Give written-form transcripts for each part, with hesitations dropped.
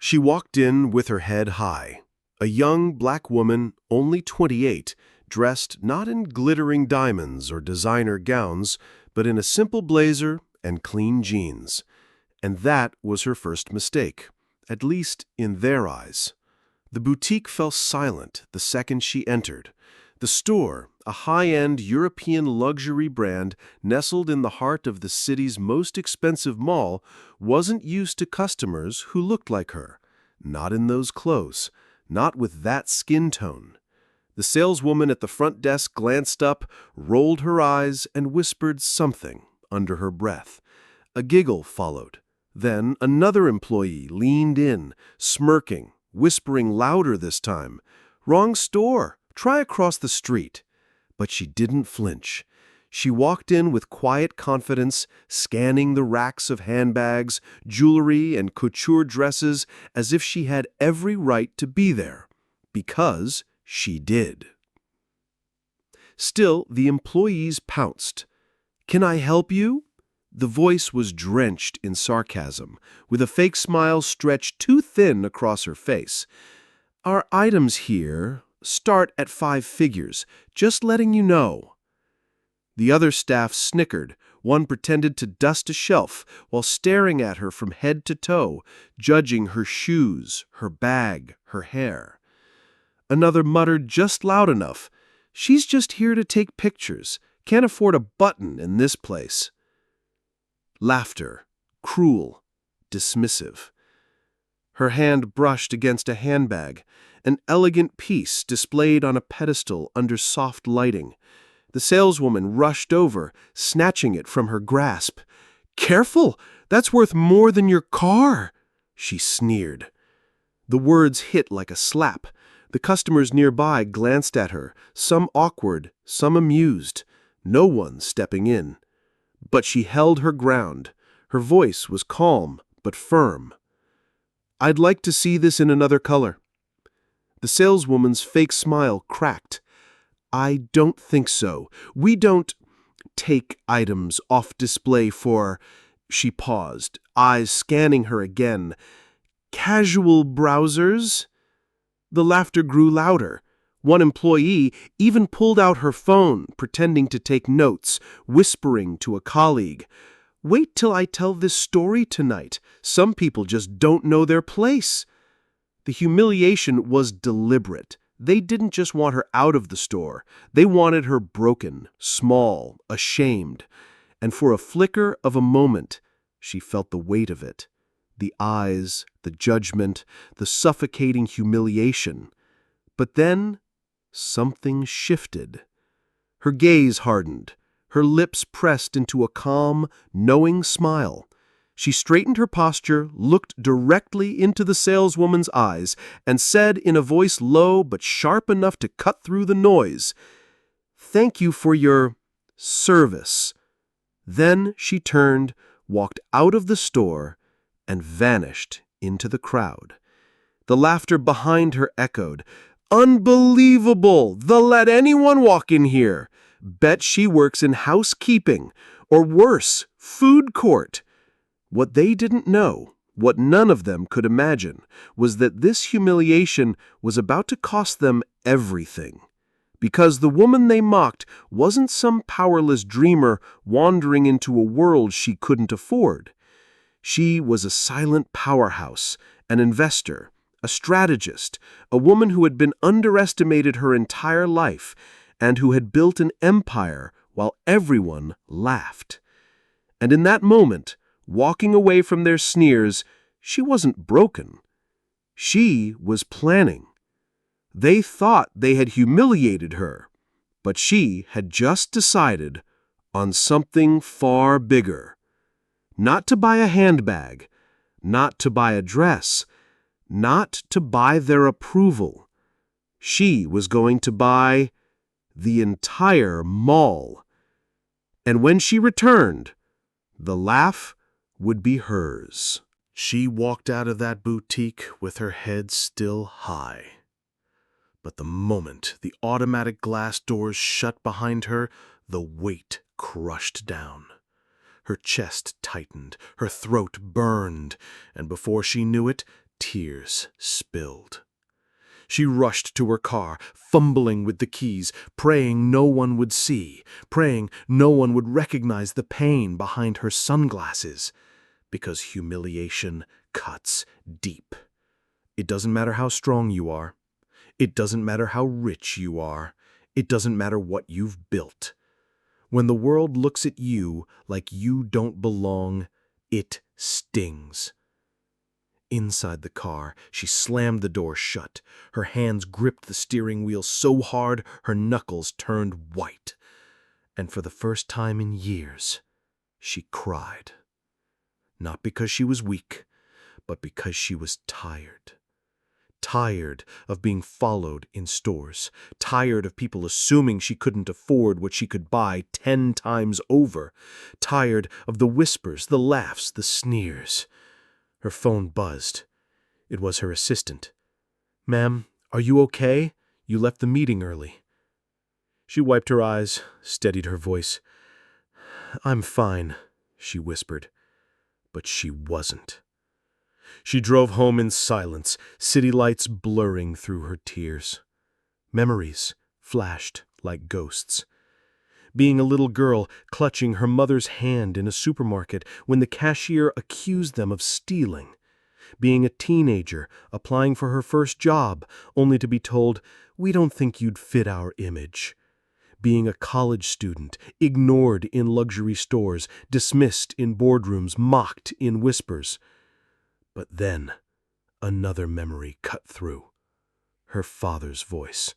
She walked in with her head high. A young black woman, only 28, dressed not in glittering diamonds or designer gowns, but in a simple blazer and clean jeans. And that was her first mistake, at least in their eyes. The boutique fell silent the second she entered. The store, a high-end European luxury brand nestled in the heart of the city's most expensive mall, wasn't used to customers who looked like her. Not in those clothes, not with that skin tone. The saleswoman at the front desk glanced up, rolled her eyes, and whispered something under her breath. A giggle followed. Then another employee leaned in, smirking, whispering louder this time. "Wrong store. Try across the street." But she didn't flinch. She walked in with quiet confidence, scanning the racks of handbags, jewelry, and couture dresses as if she had every right to be there. Because she did. Still, the employees pounced. "Can I help you?" The voice was drenched in sarcasm, with a fake smile stretched too thin across her face. "Our items here start at 5 figures, just letting you know." The other staff snickered. One pretended to dust a shelf while staring at her from head to toe, judging her shoes, her bag, her hair. Another muttered just loud enough, "She's just here to take pictures. Can't afford a button in this place." Laughter, cruel, dismissive. Her hand brushed against a handbag, an elegant piece displayed on a pedestal under soft lighting. The saleswoman rushed over, snatching it from her grasp. "Careful! That's worth more than your car!" she sneered. The words hit like a slap. The customers nearby glanced at her, some awkward, some amused, no one stepping in. But she held her ground. Her voice was calm but firm. "I'd like to see this in another color." The saleswoman's fake smile cracked. "I don't think so. We don't take items off display for—" She paused, eyes scanning her again. "Casual browsers?" The laughter grew louder. One employee even pulled out her phone, pretending to take notes, whispering to a colleague, "Wait till I tell this story tonight. Some people just don't know their place." The humiliation was deliberate. They didn't just want her out of the store. They wanted her broken, small, ashamed. And for a flicker of a moment, she felt the weight of it. The eyes, the judgment, the suffocating humiliation. But then, something shifted. Her gaze hardened. Her lips pressed into a calm, knowing smile. She straightened her posture, looked directly into the saleswoman's eyes, and said in a voice low but sharp enough to cut through the noise, "Thank you for your service." Then she turned, walked out of the store, and vanished into the crowd. The laughter behind her echoed, "Unbelievable! They'll let anyone walk in here. Bet she works in housekeeping, or worse, food court." What they didn't know, what none of them could imagine, was that this humiliation was about to cost them everything. Because the woman they mocked wasn't some powerless dreamer wandering into a world she couldn't afford. She was a silent powerhouse, an investor, a strategist, a woman who had been underestimated her entire life and who had built an empire while everyone laughed. And in that moment, walking away from their sneers, she wasn't broken. She was planning. They thought they had humiliated her, but she had just decided on something far bigger. Not to buy a handbag, not to buy a dress, not to buy their approval. She was going to buy the entire mall. And when she returned, the laugh would be hers. She walked out of that boutique with her head still high. But the moment the automatic glass doors shut behind her, the weight crushed down. Her chest tightened, her throat burned, and before she knew it, Tears spilled. She rushed to her car, fumbling with the keys, praying no one would see, praying no one would recognize the pain behind her sunglasses, because humiliation cuts deep. It doesn't matter how strong you are. It doesn't matter how rich you are. It doesn't matter what you've built. When the world looks at you like you don't belong, it stings. Inside the car, she slammed the door shut. Her hands gripped the steering wheel so hard her knuckles turned white. And for the first time in years, she cried. Not because she was weak, but because she was tired. Tired of being followed in stores. Tired of people assuming she couldn't afford what she could buy 10 times over. Tired of the whispers, the laughs, the sneers. Her phone buzzed. It was her assistant. "Ma'am, are you okay? You left the meeting early." She wiped her eyes, steadied her voice. "I'm fine," she whispered. But she wasn't. She drove home in silence, city lights blurring through her tears. Memories flashed like ghosts. Being a little girl, clutching her mother's hand in a supermarket when the cashier accused them of stealing. Being a teenager, applying for her first job, only to be told, "We don't think you'd fit our image." Being a college student, ignored in luxury stores, dismissed in boardrooms, mocked in whispers. But then, another memory cut through. Her father's voice.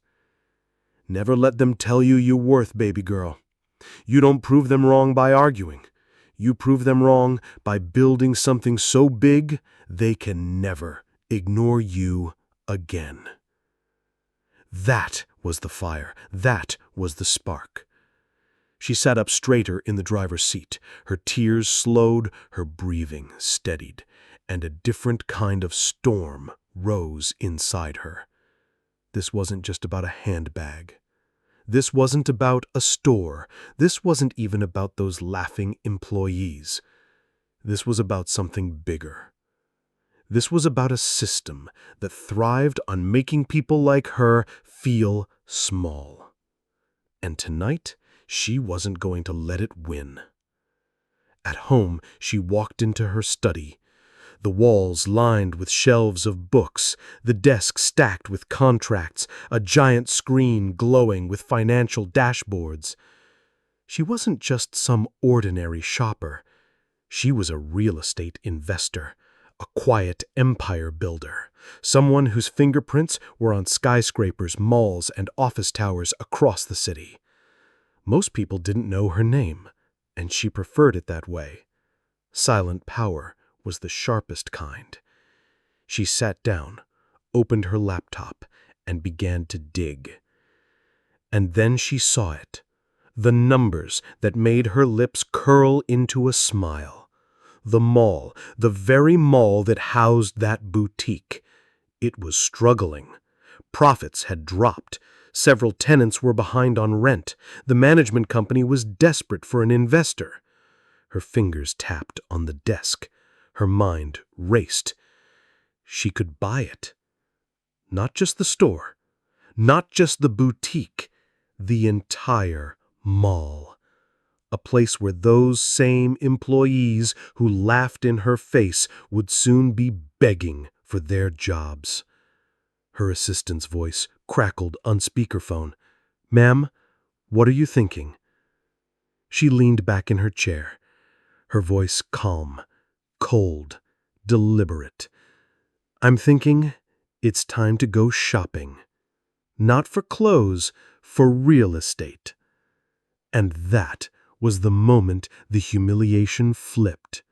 "Never let them tell you you're worth, baby girl. You don't prove them wrong by arguing. You prove them wrong by building something so big they can never ignore you again." That was the fire. That was the spark. She sat up straighter in the driver's seat. Her tears slowed, her breathing steadied, and a different kind of storm rose inside her. This wasn't just about a handbag. This wasn't about a store. This wasn't even about those laughing employees. This was about something bigger. This was about a system that thrived on making people like her feel small. And tonight, she wasn't going to let it win. At home, she walked into her study. The walls lined with shelves of books, the desk stacked with contracts, a giant screen glowing with financial dashboards. She wasn't just some ordinary shopper. She was a real estate investor, a quiet empire builder, someone whose fingerprints were on skyscrapers, malls, and office towers across the city. Most people didn't know her name, and she preferred it that way. Silent power was the sharpest kind. She sat down, opened her laptop, and began to dig. And then she saw it, the numbers that made her lips curl into a smile. The mall, the very mall that housed that boutique. It was struggling. Profits had dropped. Several tenants were behind on rent. The management company was desperate for an investor. Her fingers tapped on the desk. Her mind raced. She could buy it. Not just the store, not just the boutique, the entire mall. A place where those same employees who laughed in her face would soon be begging for their jobs. Her assistant's voice crackled on speakerphone. "Ma'am, what are you thinking?" She leaned back in her chair, her voice calm, cold, deliberate. "I'm thinking it's time to go shopping. Not for clothes, for real estate." And that was the moment the humiliation flipped.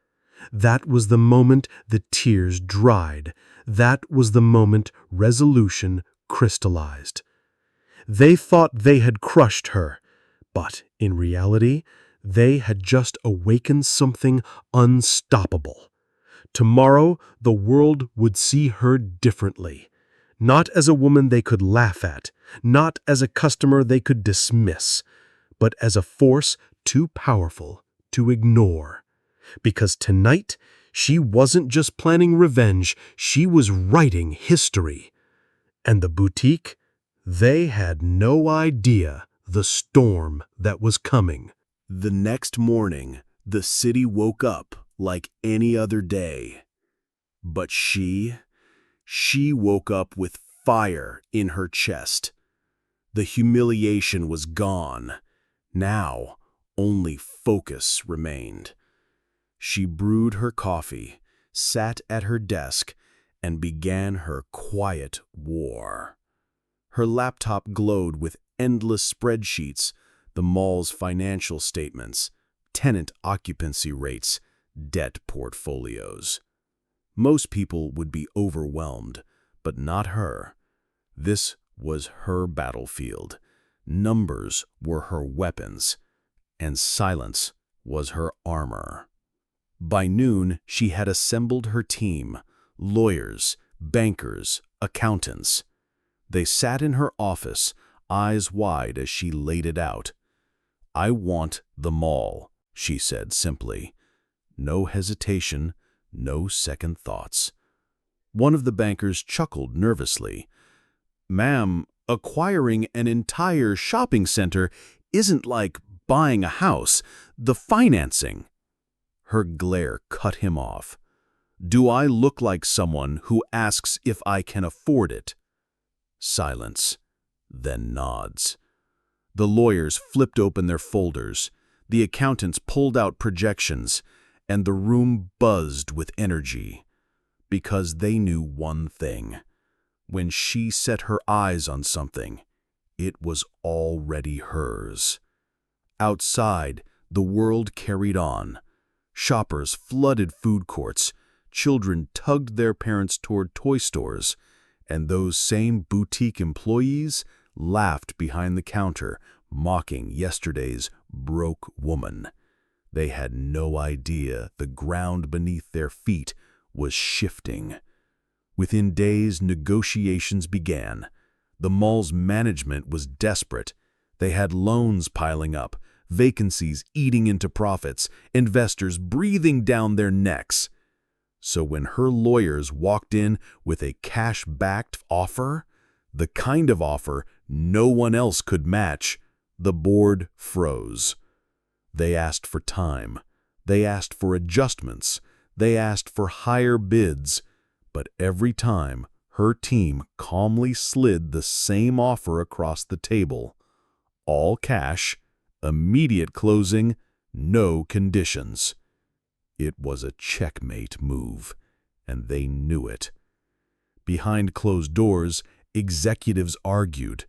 That was the moment the tears dried. That was the moment resolution crystallized. They thought they had crushed her, but in reality, they had just awakened something unstoppable. Tomorrow, the world would see her differently. Not as a woman they could laugh at, not as a customer they could dismiss, but as a force too powerful to ignore. Because tonight, She wasn't just planning revenge, she was writing history. And the boutique? They had no idea the storm that was coming. The next morning, the city woke up like any other day. But she woke up with fire in her chest. The humiliation was gone. Now, only focus remained. She brewed her coffee, sat at her desk, and began her quiet war. Her laptop glowed with endless spreadsheets, the mall's financial statements, tenant occupancy rates, debt portfolios. Most people would be overwhelmed, but not her. This was her battlefield. Numbers were her weapons, and silence was her armor. By noon, she had assembled her team, lawyers, bankers, accountants. They sat in her office, eyes wide as she laid it out. "I want the mall," she said simply. No hesitation, no second thoughts. One of the bankers chuckled nervously. "Ma'am, acquiring an entire shopping center isn't like buying a house. The financing—" Her glare cut him off. "Do I look like someone who asks if I can afford it?" Silence, then nods. The lawyers flipped open their folders, the accountants pulled out projections, and the room buzzed with energy. Because they knew one thing. When she set her eyes on something, it was already hers. Outside, the world carried on. Shoppers flooded food courts, children tugged their parents toward toy stores, and those same boutique employees laughed behind the counter, mocking yesterday's broke woman. They had no idea the ground beneath their feet was shifting. Within days, negotiations began. The mall's management was desperate. They had loans piling up, vacancies eating into profits, investors breathing down their necks. So when her lawyers walked in with a cash-backed offer, the kind of offer no one else could match, the board froze. They asked for time. They asked for adjustments. They asked for higher bids. But every time, her team calmly slid the same offer across the table. All cash, immediate closing, no conditions. It was a checkmate move, and they knew it. Behind closed doors, executives argued.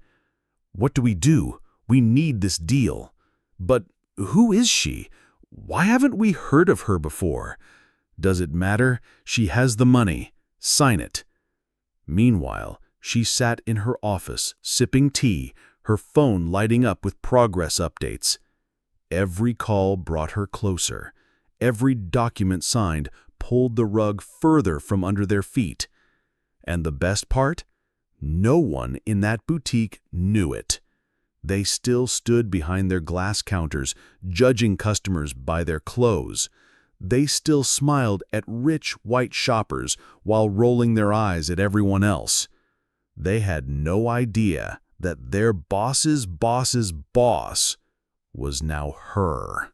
"What do we do? We need this deal." "But who is she? Why haven't we heard of her before?" "Does it matter? She has the money. Sign it." Meanwhile, she sat in her office, sipping tea, her phone lighting up with progress updates. Every call brought her closer. Every document signed pulled the rug further from under their feet. And the best part? No one in that boutique knew it. They still stood behind their glass counters, judging customers by their clothes. They still smiled at rich white shoppers while rolling their eyes at everyone else. They had no idea that their boss's boss's boss was now her.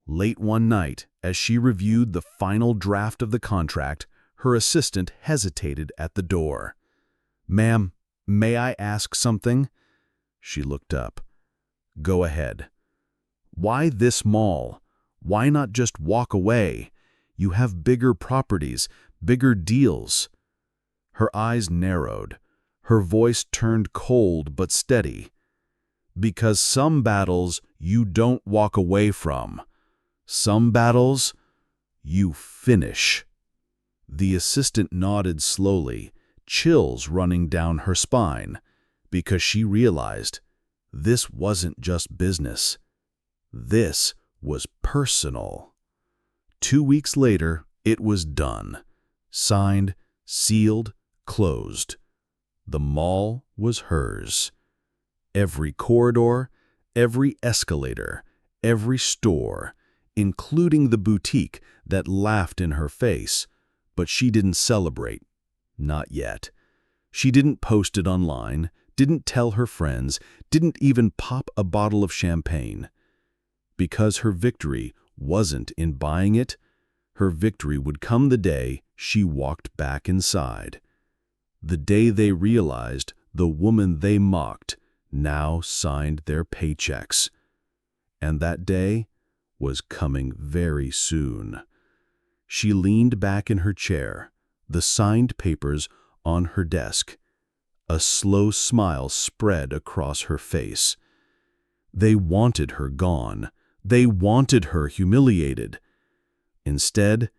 Late one night, as she reviewed the final draft of the contract, her assistant hesitated at the door. "Ma'am, may I ask something?" She looked up. "Go ahead." "Why this mall? Why not just walk away? You have bigger properties, bigger deals." Her eyes narrowed. Her voice turned cold but steady. "Because some battles you don't walk away from. Some battles you finish." The assistant nodded slowly, chills running down her spine, because she realized this wasn't just business. This was personal. 2 weeks later, it was done. Signed, sealed, closed. The mall was hers. Every corridor, every escalator, every store, including the boutique that laughed in her face. But she didn't celebrate. Not yet. She didn't post it online, didn't tell her friends, didn't even pop a bottle of champagne. Because her victory wasn't in buying it, her victory would come the day she walked back inside. The day they realized the woman they mocked now signed their paychecks. And that day was coming very soon. She leaned back in her chair, the signed papers on her desk. A slow smile spread across her face. They wanted her gone. They wanted her humiliated. Instead,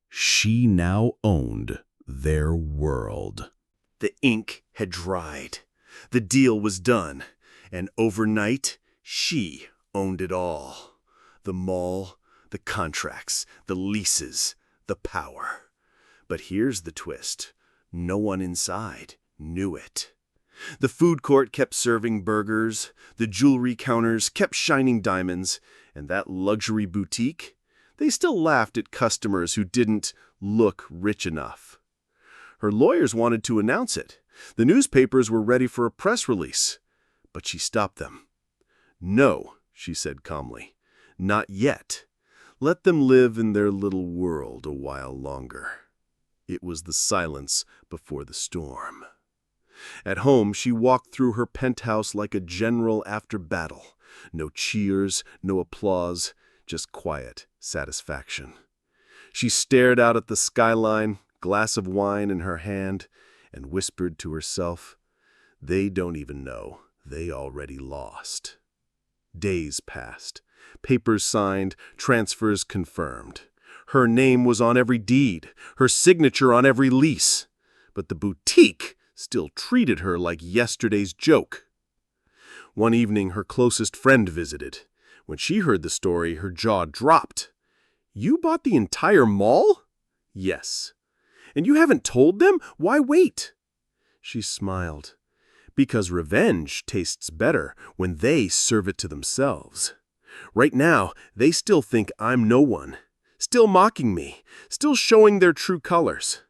she now owned their world. The ink had dried. The deal was done. And overnight, she owned it all. The mall, the contracts, the leases, the power. But here's the twist. No one inside knew it. The food court kept serving burgers, the jewelry counters kept shining diamonds, and that luxury boutique, they still laughed at customers who didn't look rich enough. Her lawyers wanted to announce it. The newspapers were ready for a press release, but she stopped them. "No," she said calmly, "not yet. Let them live in their little world a while longer." It was the silence before the storm. At home, she walked through her penthouse like a general after battle. No cheers, no applause, just quiet satisfaction. She stared out at the skyline, glass of wine in her hand, and whispered to herself, "They don't even know. They already lost." Days passed. Papers signed, transfers confirmed. Her name was on every deed, her signature on every lease. But the boutique still treated her like yesterday's joke. One evening, her closest friend visited. When she heard the story, her jaw dropped. "You bought the entire mall?" "Yes." "And you haven't told them? Why wait?" She smiled. "Because revenge tastes better when they serve it to themselves. Right now, they still think I'm no one, still mocking me, still showing their true colors.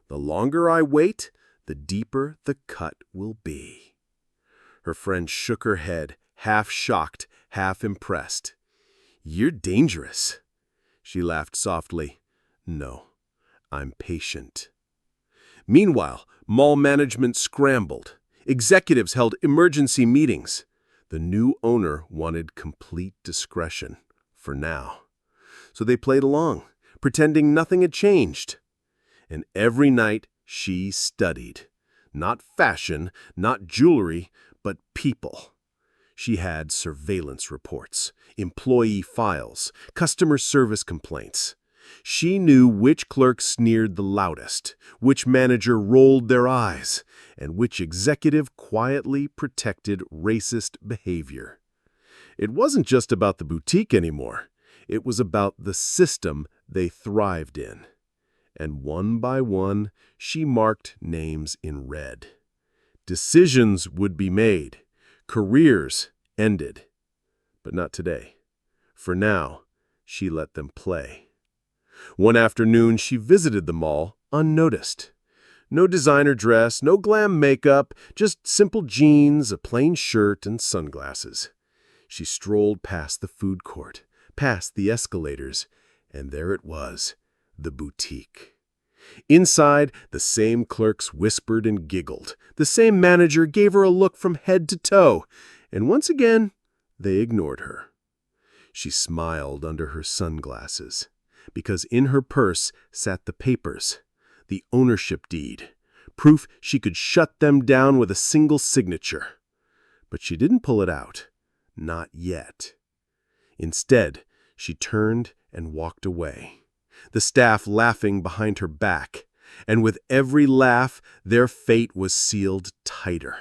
The longer I wait, the deeper the cut will be." Her friend shook her head, half shocked, half impressed. "You're dangerous." She laughed softly. "No, I'm patient." Meanwhile, mall management scrambled. Executives held emergency meetings. The new owner wanted complete discretion, for now. So they played along, pretending nothing had changed. And every night she studied. Not fashion, not jewelry, but people. She had surveillance reports, employee files, customer service complaints. She knew which clerk sneered the loudest, which manager rolled their eyes, and which executive quietly protected racist behavior. It wasn't just about the boutique anymore. It was about the system they thrived in. And one by one, she marked names in red. Decisions would be made. Careers ended. But not today. For now, she let them play. One afternoon, she visited the mall unnoticed. No designer dress, no glam makeup, just simple jeans, a plain shirt, and sunglasses. She strolled past the food court, past the escalators, and there it was, the boutique. Inside, the same clerks whispered and giggled. The same manager gave her a look from head to toe, and once again, they ignored her. She smiled under her sunglasses, because in her purse sat the papers, the ownership deed, proof she could shut them down with a single signature. But she didn't pull it out. Not yet. Instead, she turned and walked away, the staff laughing behind her back, and with every laugh, their fate was sealed tighter.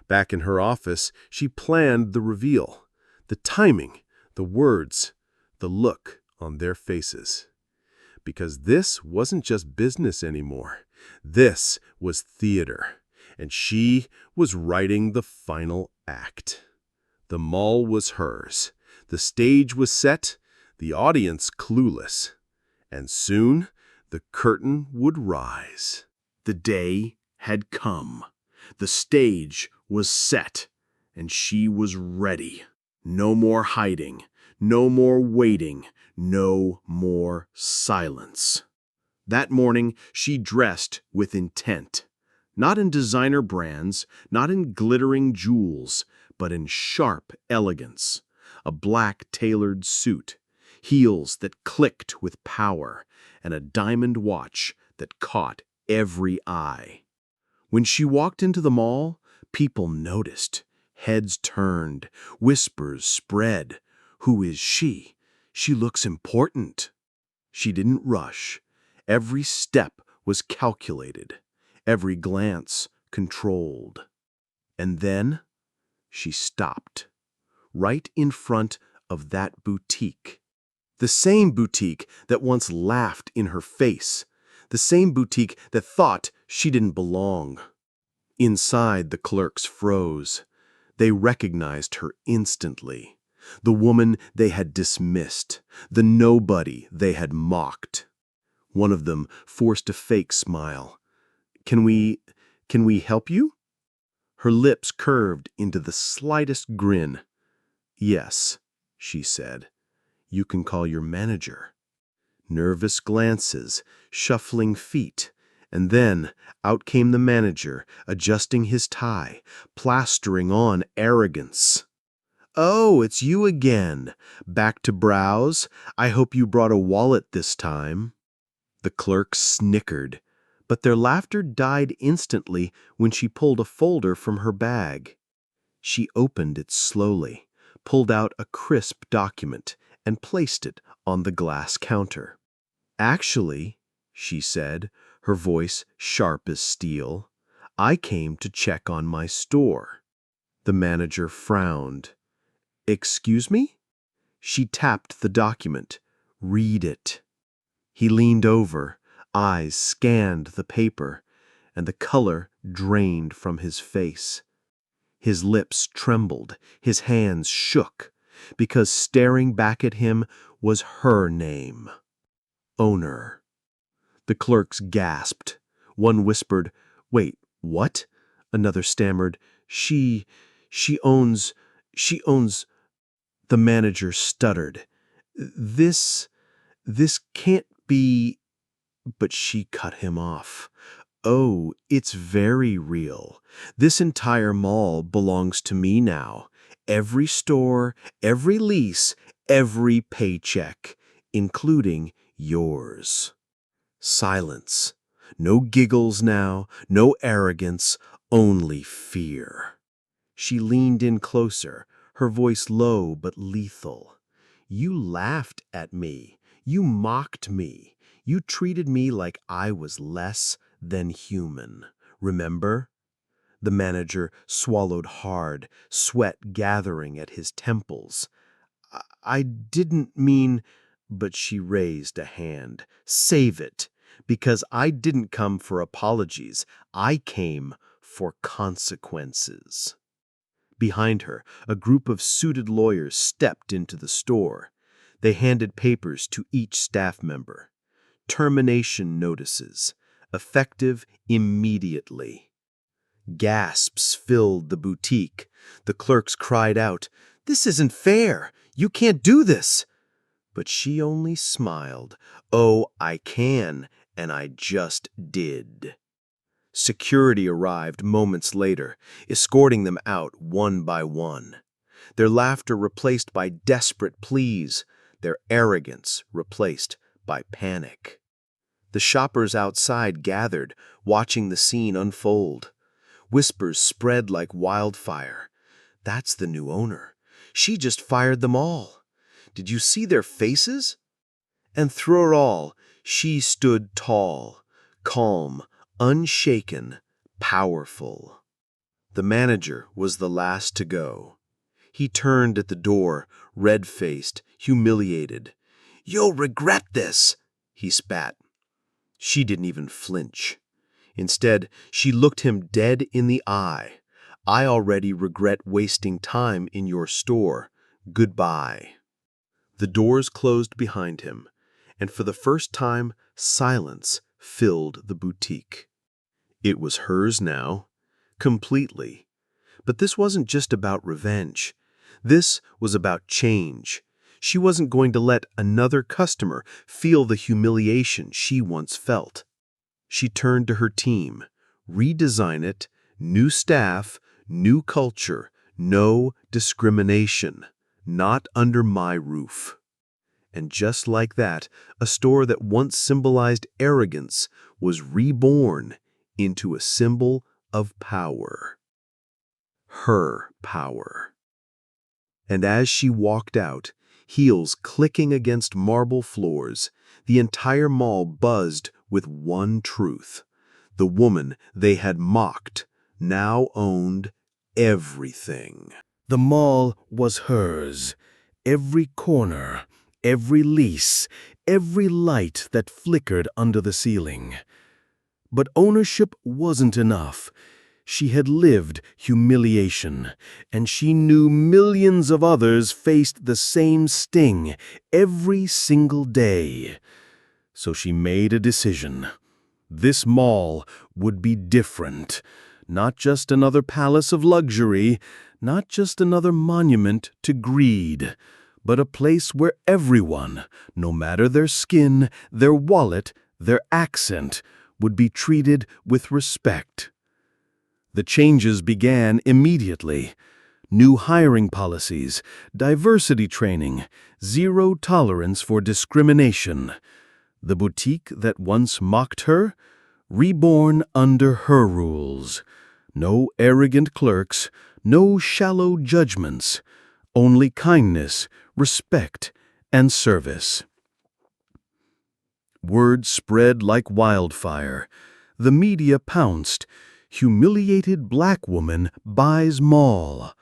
Back in her office, she planned the reveal, the timing, the words, the look on their faces. Because this wasn't just business anymore. This was theater, and she was writing the final act. The mall was hers. The stage was set. the audience clueless, and soon the curtain would rise. The day had come. The stage was set, and she was ready. No more hiding, no more waiting, no more silence. That morning, she dressed with intent. Not in designer brands, not in glittering jewels, but in sharp elegance. A black tailored suit, heels that clicked with power, and a diamond watch that caught every eye. When she walked into the mall, people noticed. Heads turned, whispers spread. Who is she? She looks important. She didn't rush. Every step was calculated, every glance controlled. And then she stopped, right in front of that boutique. The same boutique that once laughed in her face, the same boutique that thought she didn't belong. Inside, the clerks froze. They recognized her instantly. The woman they had dismissed, the nobody they had mocked. One of them forced a fake smile. Can we help you?" Her lips curved into the slightest grin. "Yes," she said. "You can call your manager." Nervous glances, shuffling feet, and then out came the manager, adjusting his tie, plastering on arrogance. "Oh, it's you again. Back to browse? I hope you brought a wallet this time." The clerks snickered, but their laughter died instantly when she pulled a folder from her bag. She opened it slowly, pulled out a crisp document, and placed it on the glass counter. "Actually," she said, her voice sharp as steel, "I came to check on my store." The manager frowned. "Excuse me?" She tapped the document. "Read it." He leaned over, eyes scanned the paper, and the color drained from his face. His lips trembled, his hands shook, because staring back at him was her name. Owner. The clerks gasped. One whispered, "Wait, what?" Another stammered, She owns, she owns." The manager stuttered. This can't be." But she cut him off. "Oh, it's very real. This entire mall belongs to me now. Every store, every lease, every paycheck, including yours." Silence. No giggles now, no arrogance, only fear. She leaned in closer, her voice low but lethal. "You laughed at me. You mocked me. You treated me like I was less than human. Remember?" The manager swallowed hard, sweat gathering at his temples. I didn't mean." But she raised a hand. "Save it, because I didn't come for apologies. I came for consequences." Behind her, a group of suited lawyers stepped into the store. They handed papers to each staff member. Termination notices, effective immediately. Gasps filled the boutique. The clerks cried out, "This isn't fair! You can't do this!" But she only smiled. "Oh, I can, and I just did." Security arrived moments later, escorting them out one by one. Their laughter replaced by desperate pleas, their arrogance replaced by panic. The shoppers outside gathered, watching the scene unfold. Whispers spread like wildfire. "That's the new owner. She just fired them all. Did you see their faces?" And through it all, she stood tall, calm, unshaken, powerful. The manager was the last to go. He turned at the door, red-faced, humiliated. "You'll regret this," he spat. She didn't even flinch. Instead, she looked him dead in the eye. "I already regret wasting time in your store. Goodbye." The doors closed behind him, and for the first time, silence filled the boutique. It was hers now, completely. But this wasn't just about revenge. This was about change. She wasn't going to let another customer feel the humiliation she once felt. She turned to her team. Redesign it, new staff, new culture, no discrimination, not under my roof. And just like that, a store that once symbolized arrogance was reborn into a symbol of power. Her power. And as she walked out, heels clicking against marble floors, the entire mall buzzed with one truth. The woman they had mocked now owned everything. The mall was hers. Every corner, every lease, every light that flickered under the ceiling. But ownership wasn't enough. She had lived humiliation, and she knew millions of others faced the same sting every single day. So she made a decision. This mall would be different. Not just another palace of luxury, not just another monument to greed, but a place where everyone, no matter their skin, their wallet, their accent, would be treated with respect. The changes began immediately. New hiring policies, diversity training, zero tolerance for discrimination. The boutique that once mocked her, reborn under her rules. No arrogant clerks, no shallow judgments, only kindness, respect, and service. Word spread like wildfire. The media pounced. Humiliated black woman buys mall.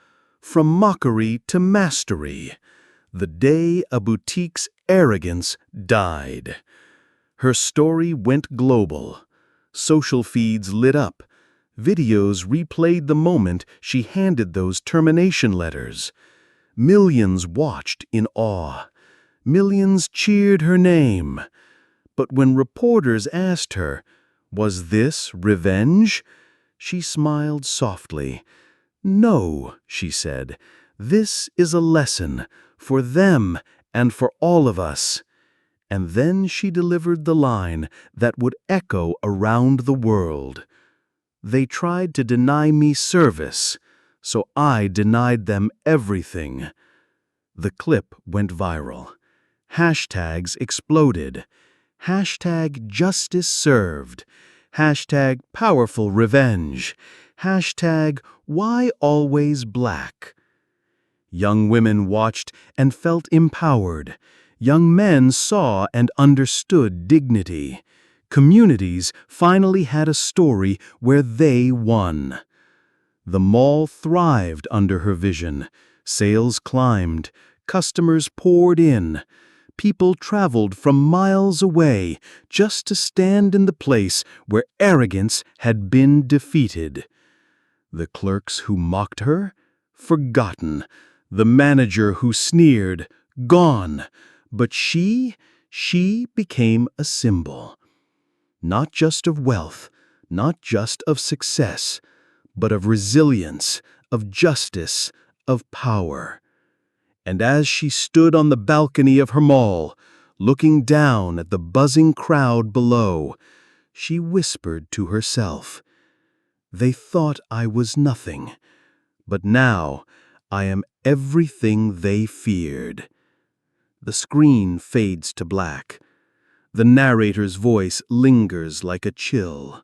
From mockery to mastery. The day a boutique's arrogance died. Her story went global. Social feeds lit up. Videos replayed the moment she handed those termination letters. Millions watched in awe. Millions cheered her name. But when reporters asked her, "Was this revenge?" she smiled softly. "No," she said, "this is a lesson for them and for all of us." And then she delivered the line that would echo around the world. "They tried to deny me service, so I denied them everything." The clip went viral. Hashtags exploded. Hashtag justice served. Hashtag powerful revenge. Hashtag why always black. Young women watched and felt empowered. Young men saw and understood dignity. Communities finally had a story where they won. The mall thrived under her vision. Sales climbed. Customers poured in. People traveled from miles away just to stand in the place where arrogance had been defeated. The clerks who mocked her? Forgotten. The manager who sneered? Gone. But she became a symbol. Not just of wealth, not just of success, but of resilience, of justice, of power. And as she stood on the balcony of her mall, looking down at the buzzing crowd below, she whispered to herself, "They thought I was nothing, but now I am everything they feared." The screen fades to black. The narrator's voice lingers like a chill.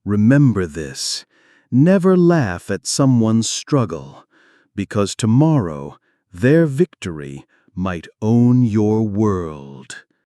Remember this. Never laugh at someone's struggle, because tomorrow their victory might own your world.